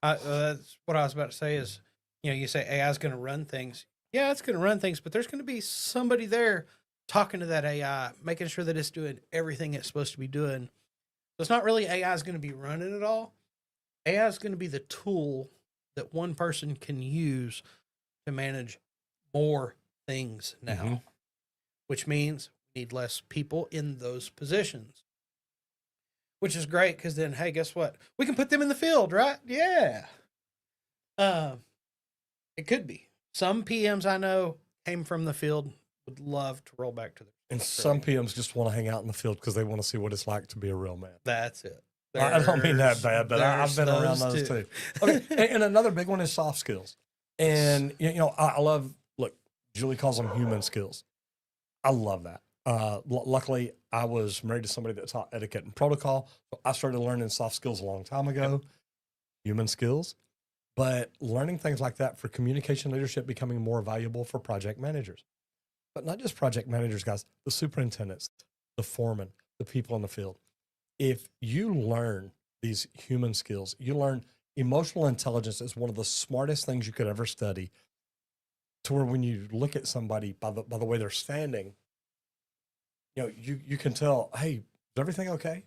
That's what I was about to say is, you say AI is going to run things. Yeah, it's going to run things, but there's going to be somebody there talking to that AI, making sure that it's doing everything it's supposed to be doing. So it's not really AI is going to be running it all. AI is going to be the tool that one person can use to manage more things now, which means we need less people in those positions, which is great because then, hey, guess what? We can put them in the field, right? Yeah. It could be. Some PMs I know came from the field, would love to roll back to the. And some PMs just want to hang out in the field because they want to see what it's like to be a real man. That's it. I don't mean that bad, but I've been around those too. Okay, and another big one is soft skills. And I love. Look, Julie calls them human skills. I love that. Luckily, I was married to somebody that taught etiquette and protocol, so I started learning soft skills a long time ago. Yep. Human skills, but learning things like that for communication leadership becoming more valuable for project managers. But not just project managers, guys, the superintendents, the foremen, the people in the field. If you learn these human skills, you learn emotional intelligence is one of the smartest things you could ever study, to where when you look at somebody by the way they're standing, you can tell, hey, is everything okay?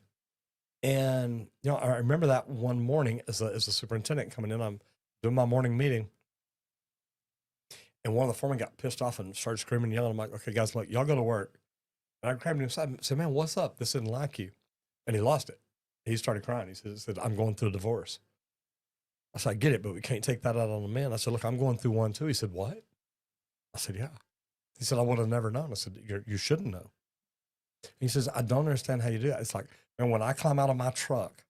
And I remember that one morning as a superintendent coming in, I'm doing my morning meeting, and one of the foremen got pissed off and started screaming and yelling. I'm like, okay, guys, look, y'all go to work. And I grabbed him aside and said, man, what's up? This didn't like you. And he lost it. He started crying. He said, I'm going through a divorce. I said, I get it, but we can't take that out on the man. I said, look, I'm going through one too. He said, what? I said, yeah. He said, I would have never known. I said, you shouldn't know. He says, I don't understand how you do that. It's like, man, when I climb out of my truck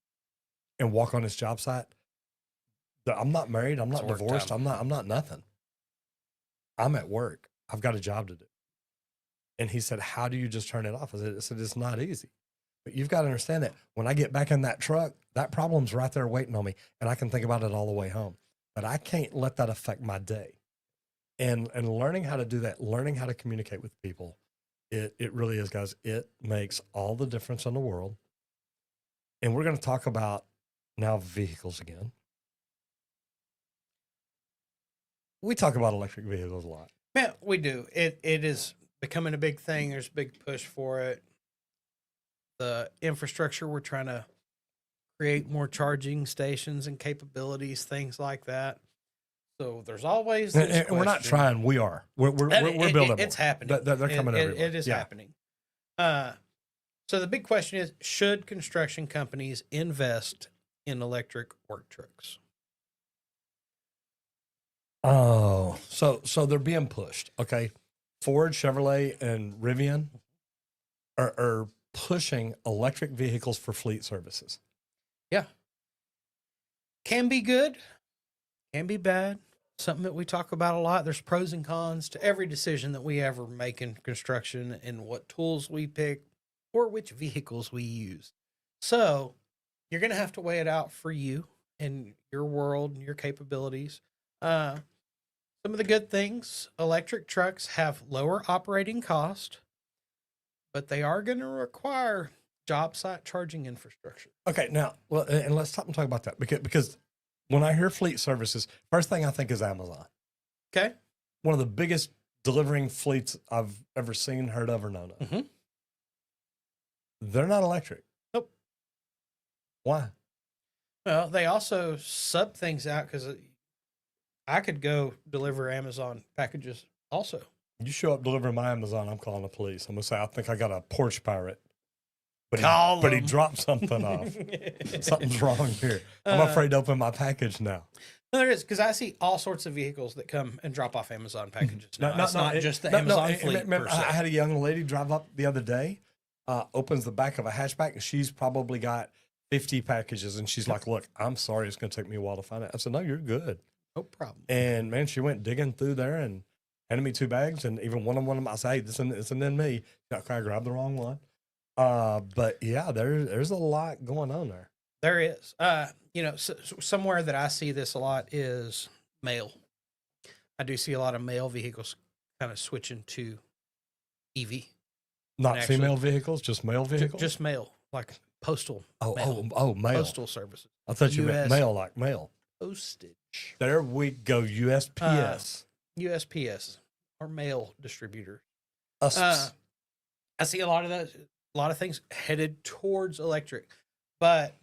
and walk on this job site, I'm not married. I'm not divorced. I'm not nothing. I'm at work. I've got a job to do. And he said, how do you just turn it off? I said, it's not easy. But you've got to understand that when I get back in that truck, that problem's right there waiting on me, and I can think about it all the way home. But I can't let that affect my day. And learning how to do that, learning how to communicate with people, it really is, guys. It makes all the difference in the world. And we're going to talk about now vehicles again. We talk about electric vehicles a lot. Yeah, we do. It is becoming a big thing. There's a big push for it. The infrastructure, we're trying to create more charging stations and capabilities, things like that. So there's always this And we're not question. trying. We are. We're building. It's more. happening. They're coming everywhere. It is Yeah. happening. So the big question is: should construction companies invest in electric work trucks? Oh, so they're being pushed. Okay, Ford, Chevrolet, and Rivian are pushing electric vehicles for fleet services. Yeah, can be good, can be bad. Something that we talk about a lot. There's pros and cons to every decision that we ever make in construction, and what tools we pick or which vehicles we use. So you're going to have to weigh it out for you and your world and your capabilities. Some of the good things: electric trucks have lower operating cost, but they are going to require job site charging infrastructure. Okay, now, well, and let's stop and talk about that because when I hear fleet services, first thing I think is Amazon. Okay. One of the biggest delivering fleets I've ever seen, heard of, or known of. Mhm. They're not electric. Nope. Why? Well, they also sub things out because I could go deliver Amazon packages also. You show up delivering my Amazon, I'm calling the police. I'm gonna say I think I got a porch pirate, but Call he them. dropped something off. Something's wrong here. I'm afraid to open my package now. No, there is, because I see all sorts of vehicles that come and drop off Amazon packages. Now. It's not just the Amazon fleet. Remember, Per se. I had a young lady drive up the other day, opens the back of a hatchback, and she's probably got 50 packages. And she's like, look, I'm sorry, it's going to take me a while to find it. I said, no, you're good. No problem. And man, she went digging through there and handed me 2 bags. And even one of them, I said, hey, this isn't in me. I grabbed the wrong one. But yeah, there's a lot going on there. There is. Somewhere that I see this a lot is mail. I do see a lot of mail vehicles kind of switching to EV. Not actually- female vehicles, just male vehicles? Just mail, like postal. Oh, mail. mail. Postal services. I thought you meant US. mail like mail. Postage. There we go, USPS. USPS or mail distributor. Usps. I see a lot of those, a lot of things headed towards electric, but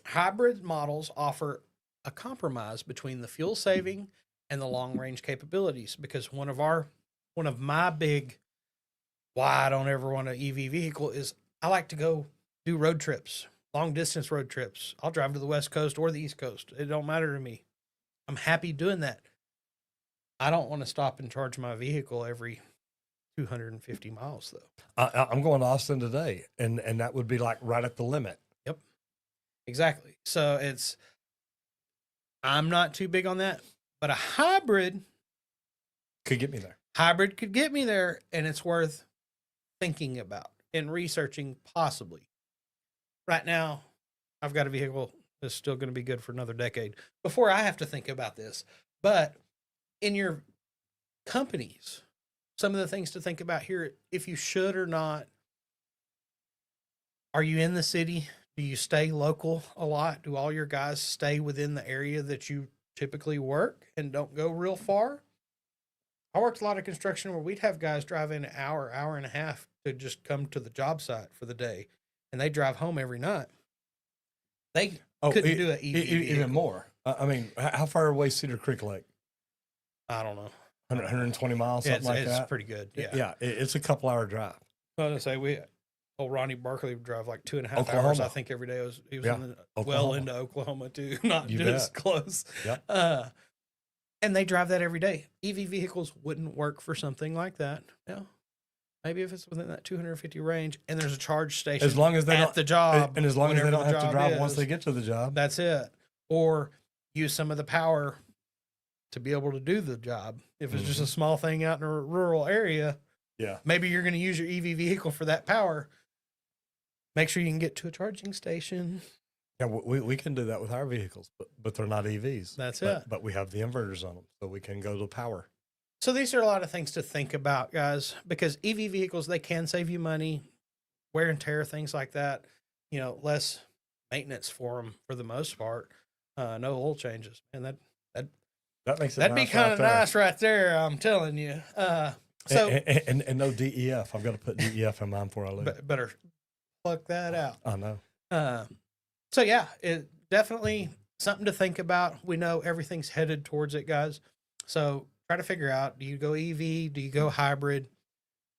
hybrid models offer a compromise between the fuel saving and the long range capabilities. Because one of my big why I don't ever want an EV vehicle is I like to go do road trips, long distance road trips. I'll drive to the West Coast or the East Coast. It don't matter to me. I'm happy doing that. I don't want to stop and charge my vehicle every 250 miles though. I'm going to Austin today, and that would be like right at the limit. Exactly. So I'm not too big on that, but a hybrid Could get me there. could get me there, and it's worth thinking about and researching possibly. Right now, I've got a vehicle that's still going to be good for another decade before I have to think about this. But in your companies, some of the things to think about here, if you should or not, are you in the city? Do you stay local a lot? Do all your guys stay within the area that you typically work and don't go real far? I worked a lot of construction where we'd have guys drive in an hour and a half to just come to the job site for the day, and they drive home every night. They couldn't do an EV even vehicle. more. I mean, how far away is Cedar Creek Lake? I don't know. 120 miles, something like it's that. pretty good. Yeah. Yeah, it's a couple hour drive. I was gonna say old Ronnie Barkley would drive like 2.5 hours, Oklahoma. I think, every day. He was Yeah, well Oklahoma. into Oklahoma too, not You just bet. close. Yeah. And they drive that every day. EV vehicles wouldn't work for something like that. No. Maybe if it's within that 250 range and there's a charge station As long as they at don't, the job. and as long as they whenever don't the have to job drive once is, they get to the job. that's it. Or use some of the power to be able to do the job. If it's just a small thing out in a rural area, Yeah. maybe you're going to use your EV vehicle for that power. Make sure you can get to a charging station. Yeah, we can do that with our vehicles, but they're not EVs. That's but, it. But we have the inverters on them, so we can go to power. So these are a lot of things to think about, guys, because EV vehicles, they can save you money, wear and tear, things like that. You know, less maintenance for them for the most part. No oil changes, and That makes it that'd be nice kind right of there. nice right there. I'm telling you. So And no DEF. I've got to put DEF in mine before I leave. better pluck that out. I know. So yeah, it definitely something to think about. We know everything's headed towards it, guys. So try to figure out: do you go EV? Do you go hybrid?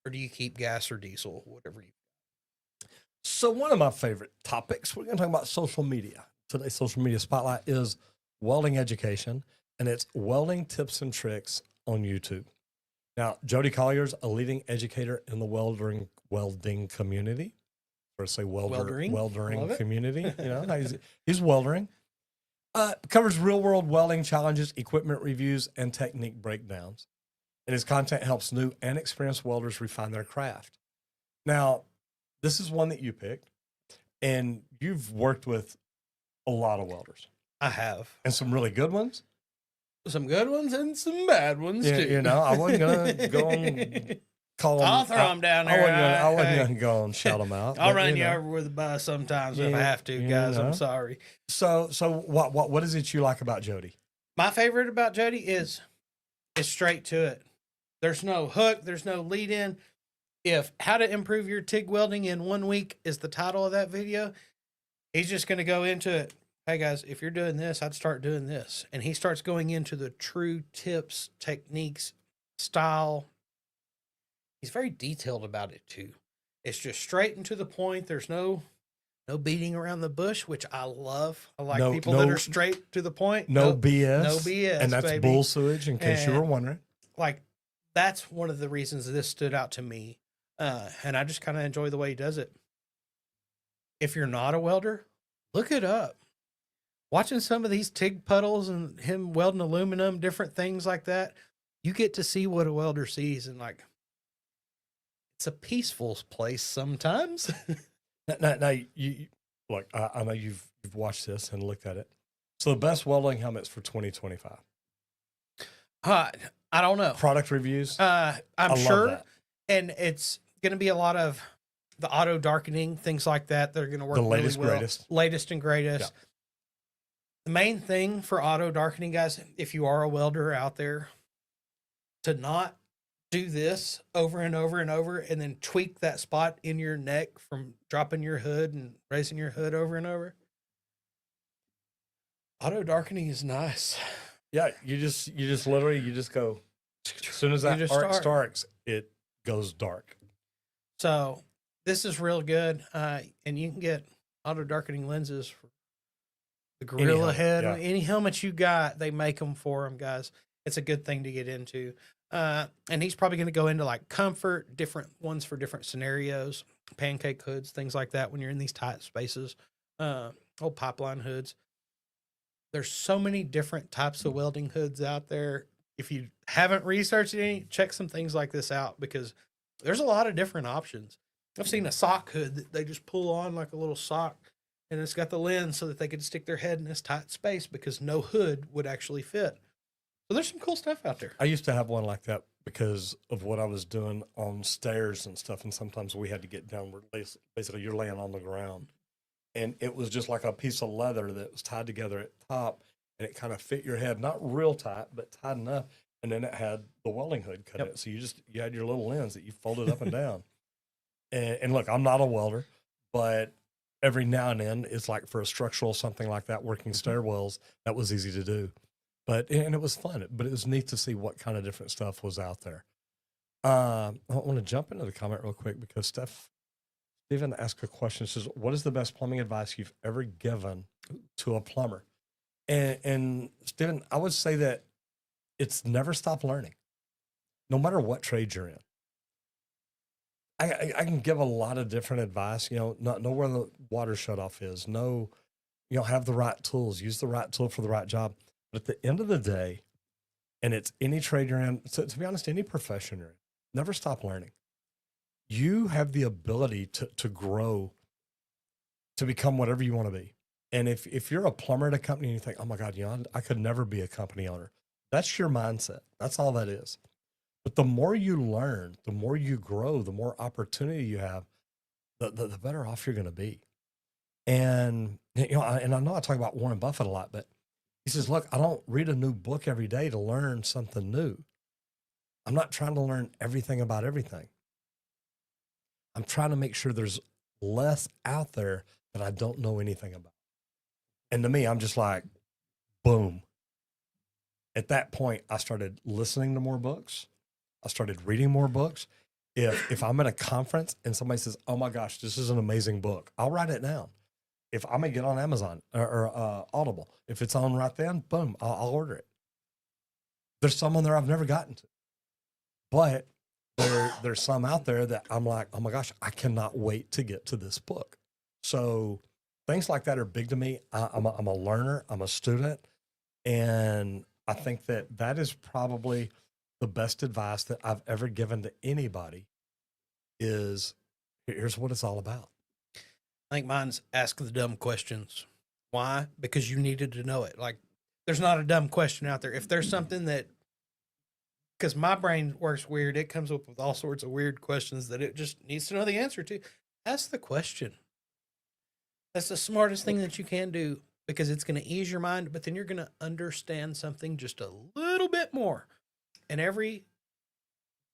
Or do you keep gas or diesel? Whatever you. So one of my favorite topics, we're going to talk about social media. Today's social media spotlight is welding education, and it's welding tips and tricks on YouTube. Now, Jody Collier's a leading educator in the welding community, or say weldering Love it. community. You know, he's weldering. Covers real world welding challenges, equipment reviews, and technique breakdowns. And his content helps new and experienced welders refine their craft. Now, this is one that you picked, and you've worked with a lot of welders I have and some really good ones. some good ones and some bad ones Yeah, too. you know, I wasn't gonna go and call them. I'll throw them down there. I wasn't Hey, gonna go and shout them out. I'll but, run you know. over with a bus sometimes if I Yeah, have to, you guys. know. I'm sorry. So what is it you like about Jody? My favorite about Jody is straight to it. There's no hook. There's no lead in. If how to improve your TIG welding in 1 week is the title of that video, he's just going to go into it. Hey guys, if you're doing this, I'd start doing this. And he starts going into the true tips, techniques, style. He's very detailed about it too. It's just straight and to the point. There's no beating around the bush, which I love. I like people that are straight to the point. No BS. No BS. And that's baby. bull sewage, in case you were wondering. Like, that's one of the reasons this stood out to me. And I just kind of enjoy the way he does it. If you're not a welder, look it up. Watching some of these TIG puddles and him welding aluminum, different things like that, you get to see what a welder sees, and like, it's a peaceful place sometimes. Now you look. I know you've watched this and looked at it. So the best welding helmets for 2025. I don't know. Product reviews. I'm love sure, that. and it's going to be a lot of the auto darkening, things like that. They're going to work The latest, really well. greatest. Latest and greatest. Yeah. The main thing for auto darkening, guys, if you are a welder out there, to not do this over and over and over and then tweak that spot in your neck from dropping your hood and raising your hood over and over. Auto darkening is nice. Yeah, you just literally go. As soon as that just arc start. starts, it goes dark. So this is real good. And you can get auto darkening lenses for the Gorilla helmet, head. yeah. Any helmet you got, they make them for them, guys. It's a good thing to get into. And he's probably going to go into like comfort, different ones for different scenarios, pancake hoods, things like that when you're in these tight spaces, old pipeline hoods. There's so many different types of welding hoods out there. If you haven't researched any, check some things like this out because there's a lot of different options. I've seen a sock hood that they just pull on like a little sock, and it's got the lens so that they could stick their head in this tight space because no hood would actually fit. So there's some cool stuff out there. I used to have one like that because of what I was doing on stairs and stuff, and sometimes we had to get down where basically you're laying on the ground, and it was just like a piece of leather that was tied together at top, and it kind of fit your head, not real tight, but tight enough. And then it had the welding hood cut it, so you had your little lens that you folded up and down. And look, I'm not a welder, but every now and then, it's like for a structural something like that, working stairwells, that was easy to do. And it was fun, but it was neat to see what kind of different stuff was out there. I want to jump into the comment real quick because Stephen asked a question. Says, "What is the best plumbing advice you've ever given to a plumber?" And Stephen, I would say that it's never stop learning, no matter what trade you're in. I can give a lot of different advice. Know where the water shutoff is. Have the right tools. Use the right tool for the right job. But at the end of the day, and it's any trade you're in, to be honest, any profession you're in, never stop learning. You have the ability to grow to become whatever you want to be. And if you're a plumber at a company and you think, oh my God, I could never be a company owner, that's your mindset. That's all that is. But the more you learn, the more you grow, the more opportunity you have, the better off you're going to be. And, and I know I talk about Warren Buffett a lot, but he says, look, I don't read a new book every day to learn something new. I'm not trying to learn everything about everything. I'm trying to make sure there's less out there that I don't know anything about. And to me, I'm just like, boom. At that point, I started listening to more books. I started reading more books. If I'm at a conference and somebody says, oh my gosh, this is an amazing book, I'll write it down. If I may get on Amazon or Audible, if it's on right then, boom, I'll order it. There's some on there I've never gotten to. But there's some out there that I'm like, oh my gosh, I cannot wait to get to this book. So things like that are big to me. I'm a learner. I'm a student. And I think that is probably the best advice that I've ever given to anybody is here's what it's all about. I think mine's ask the dumb questions. Why? Because you needed to know it. Like, there's not a dumb question out there. If there's something that, because my brain works weird, it comes up with all sorts of weird questions that it just needs to know the answer to. Ask the question. That's the smartest thing that you can do because it's going to ease your mind, but then you're going to understand something just a little bit more. And every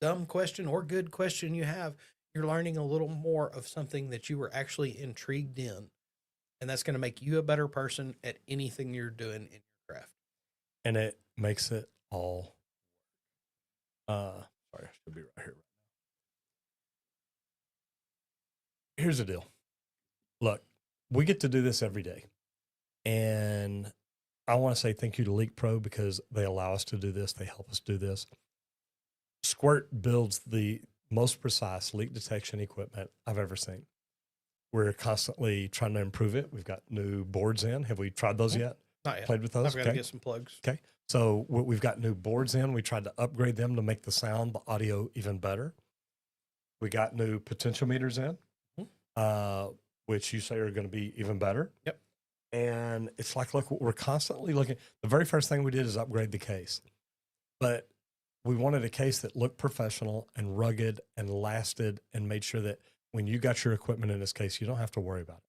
dumb question or good question you have, you're learning a little more of something that you were actually intrigued in. And that's going to make you a better person at anything you're doing in your craft. And it makes it all. Sorry, I should be right here. Here's the deal. Look, we get to do this every day. And I want to say thank you to Leak Pro because they allow us to do this. They help us do this. Squirt builds the most precise leak detection equipment I've ever seen. We're constantly trying to improve it. We've got new boards in. Have we tried those yet? Not yet. Played with those? I've got to get some plugs. Okay. So we've got new boards in. We tried to upgrade them to make the sound, the audio even better. We got new potentiometers in, which you say are going to be even better. Yep. And it's like, look, we're constantly looking. The very first thing we did is upgrade the case. But we wanted a case that looked professional and rugged and lasted and made sure that when you got your equipment in this case, you don't have to worry about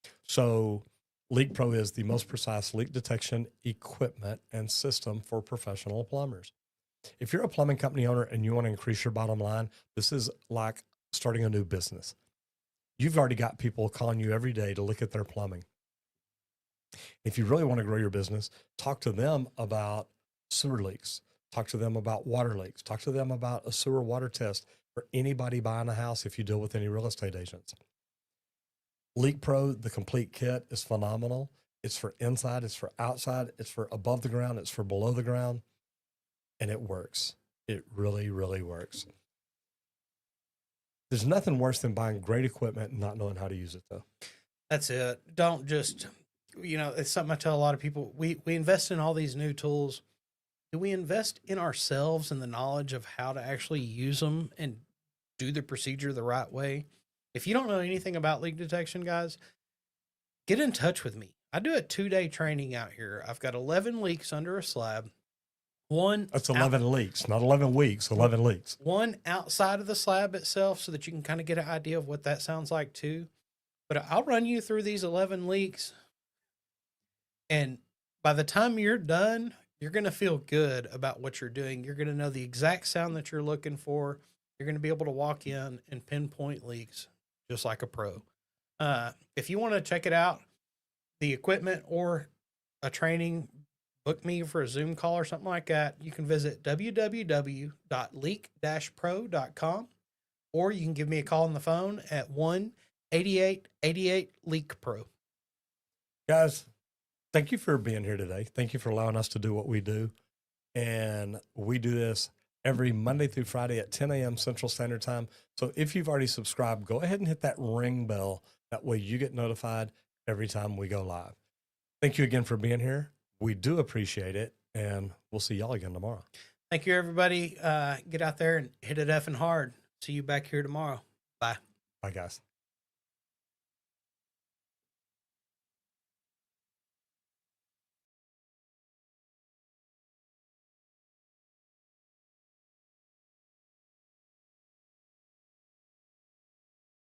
it. So Leak Pro is the most precise leak detection equipment and system for professional plumbers. If you're a plumbing company owner and you want to increase your bottom line, this is like starting a new business. You've already got people calling you every day to look at their plumbing. If you really want to grow your business, talk to them about sewer leaks. Talk to them about water leaks. Talk to them about a sewer water test for anybody buying a house if you deal with any real estate agents. Leak Pro, the complete kit, is phenomenal. It's for inside, it's for outside, it's for above the ground, it's for below the ground, and it works. It really, really works. There's nothing worse than buying great equipment and not knowing how to use it, though. That's it. Don't just, it's something I tell a lot of people. We invest in all these new tools. Do we invest in ourselves and the knowledge of how to actually use them and do the procedure the right way? If you don't know anything about leak detection, guys, get in touch with me. I do a 2-day training out here. I've got 11 leaks under a slab. That's 11 leaks, not 11 weeks, 11 leaks. One outside of the slab itself so that you can kind of get an idea of what that sounds like too. But I'll run you through these 11 leaks. And by the time you're done, you're going to feel good about what you're doing. You're going to know the exact sound that you're looking for. You're going to be able to walk in and pinpoint leaks just like a pro. If you want to check it out, the equipment or a training, book me for a Zoom call or something like that. You can visit www.leak-pro.com, or you can give me a call on the phone at 1-8888-LEAK-PRO. Guys, thank you for being here today. Thank you for allowing us to do what we do. And we do this every Monday through Friday at 10 a.m. Central Standard Time. So if you've already subscribed, go ahead and hit that ring bell. That way you get notified every time we go live. Thank you again for being here. We do appreciate it. And we'll see y'all again tomorrow. Thank you, everybody. Get out there and hit it effing hard. See you back here tomorrow. Bye. Bye, guys.